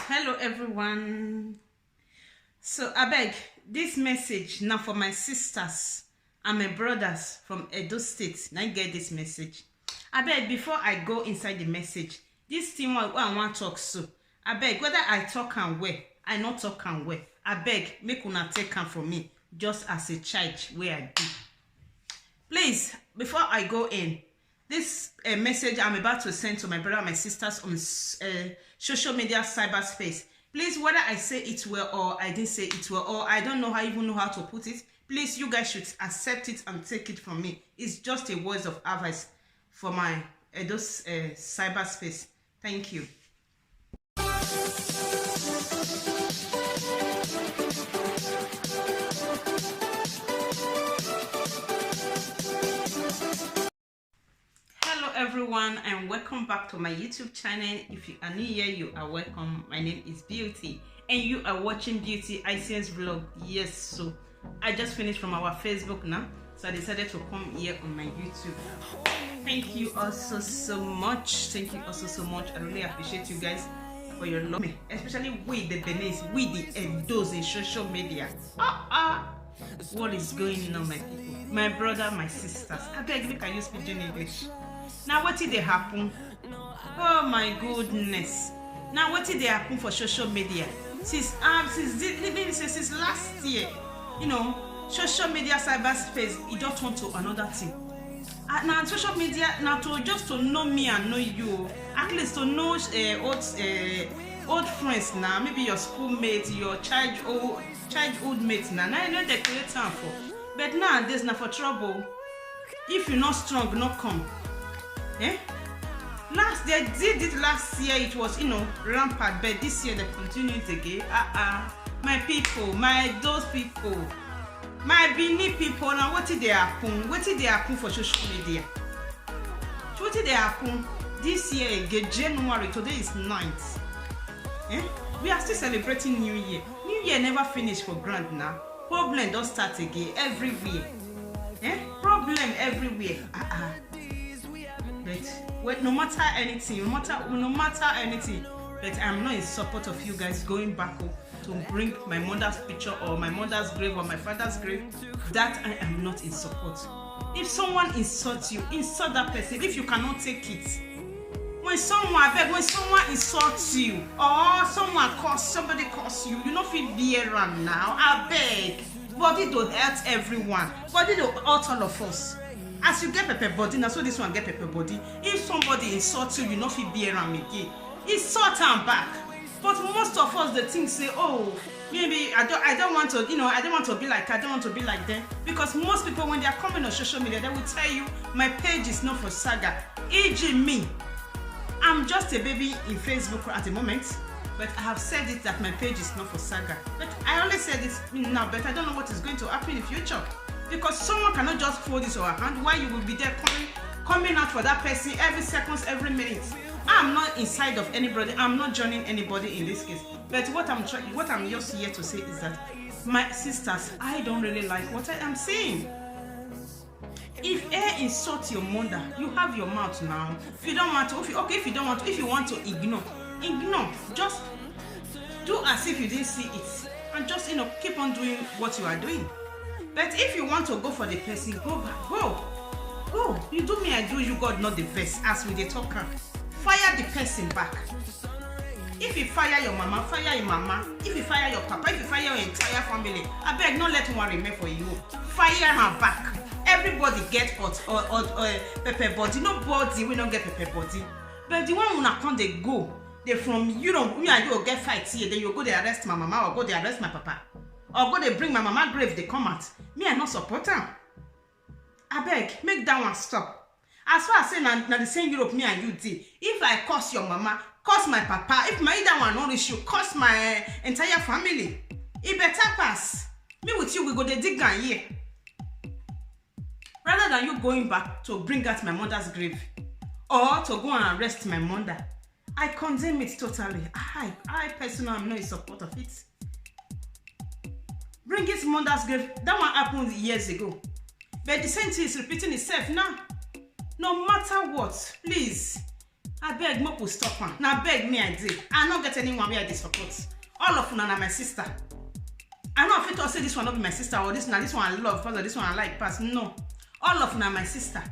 Hello everyone. So I beg this message now for my sisters and my brothers from Edo State. Now get this message. I beg before I go inside the message, this thing what I want to talk so. I beg whether I talk and well, I not talk and well. I beg make una take am from me just as a child where I do. Please, before I go in, this message I'm about to send to my brother and my sisters on social media cyberspace. Please, whether I say it well or I didn't say it well or I don't know even know how to put it, please, you guys should accept it and take it from me. It's just a words of advice for my cyberspace. Thank you. Hello everyone and welcome back to my YouTube channel. If you are new here, you are welcome. My name is Beauty and you are watching Beauty ICS vlog. Yes, so I just finished from our Facebook now, so I decided to come here on my YouTube. Thank you also so much. Thank you also so much. I really appreciate you guys for your love, especially with the Benin, with the Edos in social media. What is going on, my people, my brother, my sisters? I beg you, can you speak in English? Now what did they happen? Oh my goodness. Now what did they happen for social media? Since last year, you know, social media cyberspace, it just went to another thing. Now social media, now just to know me and know you, at least to know old friends now, maybe your schoolmates, your childhood mates now. Now you know they create time for. But now there's not for trouble. If you're not strong, not come. Eh? They did it last year, it was, you know, rampant, but this year they continue it again. My people, those people, my Benin people, now what did they happen? What did they happen for social media? What did they happen this year again, January, today is 9th. Eh? We are still celebrating New Year. New Year never finished for grand now. Problem don't start again everywhere. Eh? Problem everywhere. But no matter anything, no matter anything, but I'm not in support of you guys going back home to bring my mother's picture or my mother's grave or my father's grave. That I am not in support. If someone insults you, insult that person. If you cannot take it, when someone insults you or somebody calls you, you know feel be around now. I beg, body don't hurt everyone. Body don't hurt all of us. As you get pepper body, now so this one get pepper body. If somebody insults you, you know feel be around again. Insult them back. But most of us, the thing say, oh, maybe I don't want to, you know, I don't want to be like, I don't want to be like them. Because most people, when they are coming on social media, they will tell you, my page is not for saga. E.g. me. I'm just a baby in Facebook at the moment, but I have said it that my page is not for saga. But I only said it now, but I don't know what is going to happen in the future. Because someone cannot just fold this or hand while you will be there coming out for that person every seconds, every minute. I'm not inside of anybody. I'm not joining anybody in this case. But what I'm just here to say is that my sisters, I don't really like what I am saying. If I insult your mother, you have your mouth now. If you don't want to, if you want to ignore. Just do as if you didn't see it, and just, you know, keep on doing what you are doing. But if you want to go for the person, go back, go. You do me, I do you. God not the best. As we dey talk, fire the person back. If you fire your mama, fire your mama. If you fire your papa, if you fire your entire family, I beg, not let one remain for you. Fire her back. Everybody get hot or pepper body. Nobody will not get pepper body. But the one who not come, they go. They from you and you will get fight here. Then you go they arrest my mama or go they arrest my papa. Or go they bring my mama grave, they come out. Me, I not support them. I beg, make that one stop. As far as saying now the same Europe, me and you did. If I curse your mama, curse my papa, if my either one not issue, curse my entire family. It better pass. Me with you, we go the dig down here. Rather than you going back to bring out my mother's grave or to go and arrest my mother, I condemn it totally. I personally am not in support of it. Bring his mother's grave. That one happened years ago. But the same thing is repeating itself now. No matter what, please. I beg make we stop am. Na beg me I dey. I no get anyone where I dey support. All of una na my sister. I no fit say this one not be my sister or this one I love because this one I like pass. No. All of una my sister.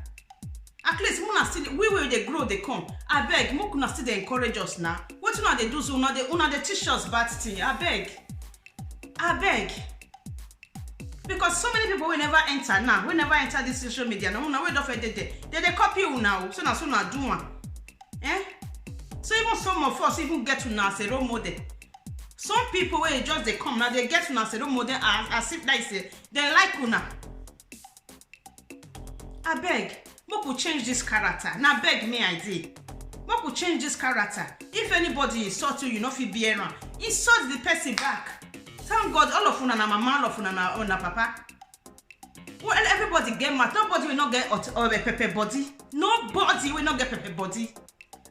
At least una still we will they grow they come. I beg make una still they encourage us now. What una they do so una they teach us bad thing. I beg. Because so many people will never enter now. We never enter this social media. No, we don't they copy you now. So now do one. So even some of us even get to now as a role model. Some people where just they come now they get to now as a role model as if like say they like una. I beg, make we change this character. Now beg me I did. Make we change this character. If anybody insult you, you know fit be around. Insult the person back. Thank God, all of una na mama, all of una na papa. Well, everybody get mad. Nobody will not get a pepper body. Nobody will not get pepper body.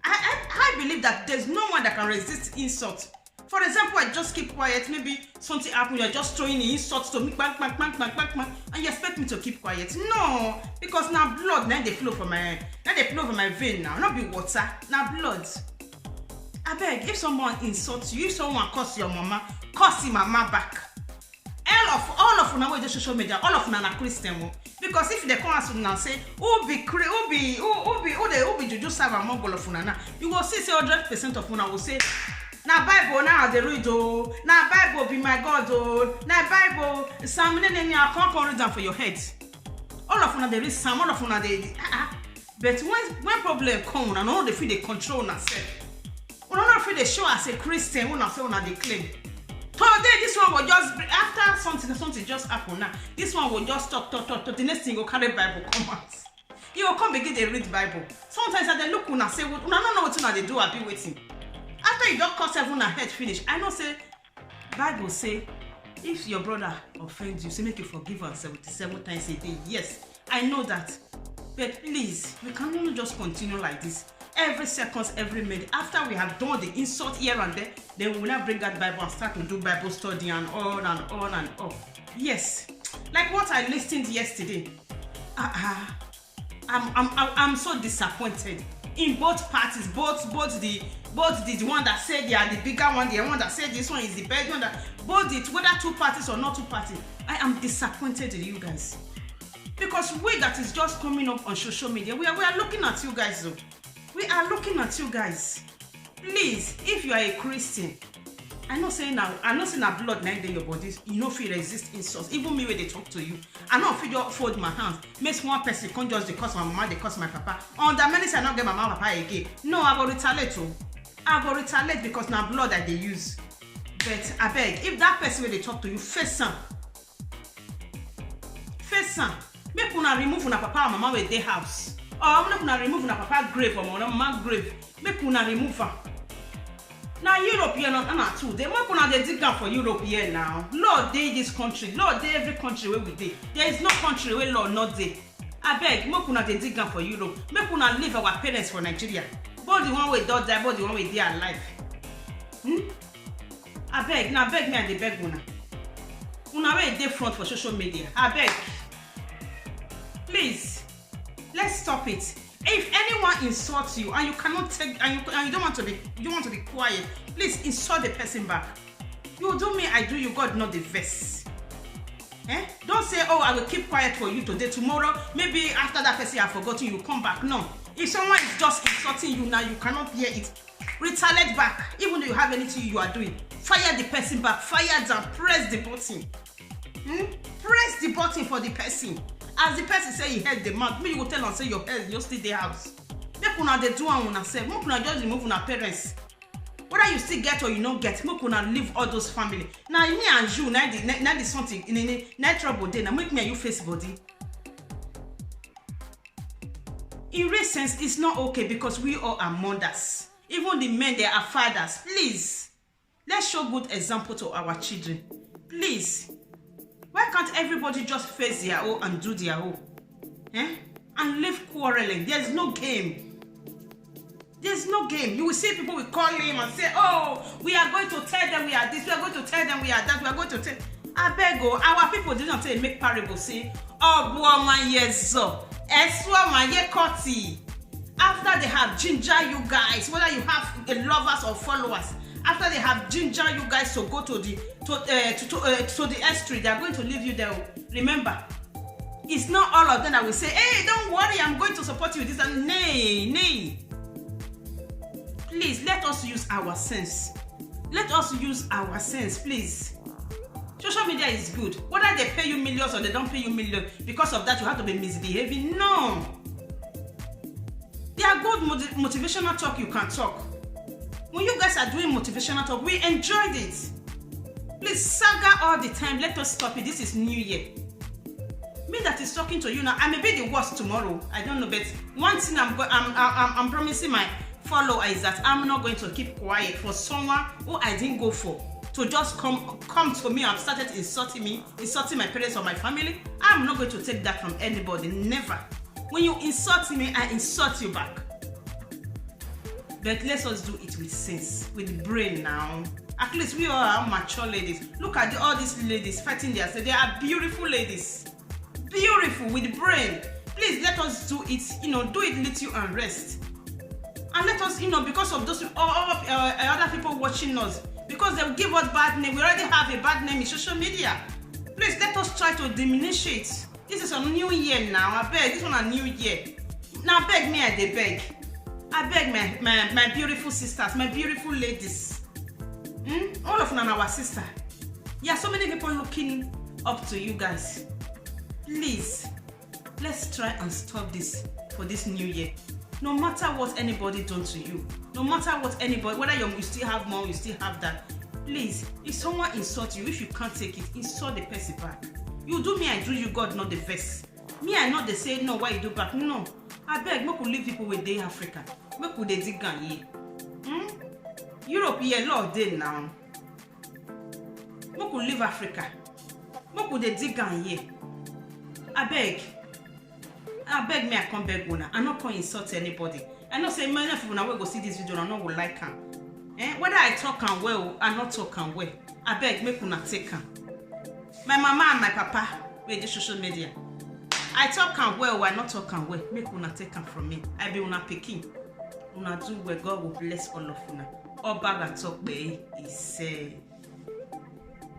I believe that there's no one that can resist insult. For example, I just keep quiet. Maybe something happened, you're just throwing insults to me, bang, and you expect me to keep quiet. No, because now blood, now they flow from my vein now. Not be water, now blood. I beg, if someone insults you, if someone curse your mama, curse your mama back. All of una with the social media, all of una na Christian. Because if they come as now say, who be juju serve among all of una now, you will see 100% of una will say, na Bible now they read oh, na Bible be my God oh, na Bible Psalm I can't read down for your head. All of una they read Psalm, all of una they but when problem come, and all they feel they control themselves. Una not feel they show as a Christian, una say una they claim. Today this one will just after something just happen now. This one will just talk. The next thing will carry Bible come out. You will come begin to read Bible. Sometimes I they look una say, una don't know what una they do. I be waiting. After you don't cut seven head finish, I know say Bible say if your brother offends you, say make you forgive him 77 times a day. Yes, I know that, but please, we cannot just continue like this. Every second, every minute. After we have done the insult here and there, then we will now bring that Bible and start to do Bible study and on and on and on. Yes, like what I listened yesterday. I'm so disappointed in both parties, both the one that said they are the bigger one, the one that said this one is the best one. That both it, whether two parties or not two parties, I am disappointed in you guys because we that is just coming up on social media, we are looking at you guys though. We are looking at you guys. Please, if you are a Christian, I'm not saying that blood now in your body, you know, feel resist insults. Even me when they talk to you, I know if you just fold my hands, makes one person can't just because my mama, they cause my papa. On the many I not get my mama papa again. No, I go retaliate too. I go retaliate because now blood that they use. But I beg, if that person when they talk to you, face some. Make una remove una papa and mama with their house. Or I'm not gonna remove na papa grave or my mama grave. Make una remove her. Now Europe here not too. They make una they dig down for Europe here now. Lord they this country. Lord they every country where we dey. There is no country where Lord not there. I beg, make una they dig down for Europe. Make una leave our parents for Nigeria. Both the one way don't die, both the one way they are alive. I beg, now beg me and they beg una. Una way they front for social media. I beg. Please. Let's stop it. If anyone insults you and you cannot take and you don't want to be quiet, please insult the person back. You do me, I do you. God not the verse. Don't say, oh, I will keep quiet for you today. Tomorrow, maybe after that person I've forgotten, you come back. No. If someone is just insulting you now, you cannot hear it. Retaliate back. Even though you have anything you are doing, fire the person back. Fire down. Press the button. Press the button for the person. As the person say he heard the mouth, me you go tell and say your head, you stay the house. Make una dey do am una self. Make una just remove una parents. Whether you still get or you not get, make una leave all those family. Now me and you, now the something in trouble day. Now make me and you face body. In real sense, it's not okay because we all are mothers. Even the men, they are fathers. Please, let's show good example to our children. Please. Why can't everybody just face their own and do their own? And leave quarreling. There's no game. There's no game. You will see people will call him and say, oh, we are going to tell them we are this, we are going to tell them we are that, we are going to tell. I beg you, our people did not say make parables say, oh, boy, my yes, so. Eswa my ye koti. After they have ginger you guys, whether you have lovers or followers, after they have ginger you guys to go to the S3, they are going to leave you there. Remember, it's not all of them that will say, hey, don't worry, I'm going to support you. This and nay. Please, let us use our sense. Let us use our sense, please. Social media is good. Whether they pay you millions or they don't pay you millions, because of that you have to be misbehaving. No. They are good motivational talk you can talk. When you guys are doing motivational talk, we enjoyed it. Please, saga all the time. Let us stop it. This is New Year. Me that is talking to you now, I may be the worst tomorrow. I don't know, but one thing I'm promising my follower is that I'm not going to keep quiet for someone who I didn't go for to just come to me and started insulting me, insulting my parents or my family. I'm not going to take that from anybody. Never. When you insult me, I insult you back. But let us do it with sense, with brain now. At least we are mature ladies. Look at all these ladies fighting there. They are beautiful ladies. Beautiful with brain. Please let us do it, do it little and rest. And let us, because of those other people watching us, because they will give us bad name. We already have a bad name in social media. Please let us try to diminish it. This is a new year now. I beg, this one a new year. Now beg me, I dey beg. I beg my beautiful sisters, my beautiful ladies. All of them are our sister. Yeah, so many people looking up to you guys. Please, let's try and stop this for this new year. No matter what anybody done to you, no matter what anybody, whether you still have more, you still have that. Please, if someone insults you, if you can't take it, insult the person back. You do me, I do you, God, not the verse. Me, I not they say no, why you do back? No. I beg, make we leave people with day Africa. Make we they dig on here. Europe here, Lord day now. Make we leave Africa. Make we they dig on here. I beg me, I can't beg una. I not can insult anybody. I know say many of you now will go see this video and not will like her. Whether I talk and well, I not talk and well. I beg make una take her. My mama and my papa with the social media. I talk and well, I not talk and well. Make una take her from me. I be una picking. Una do where God will bless all of una. All bag I talk be is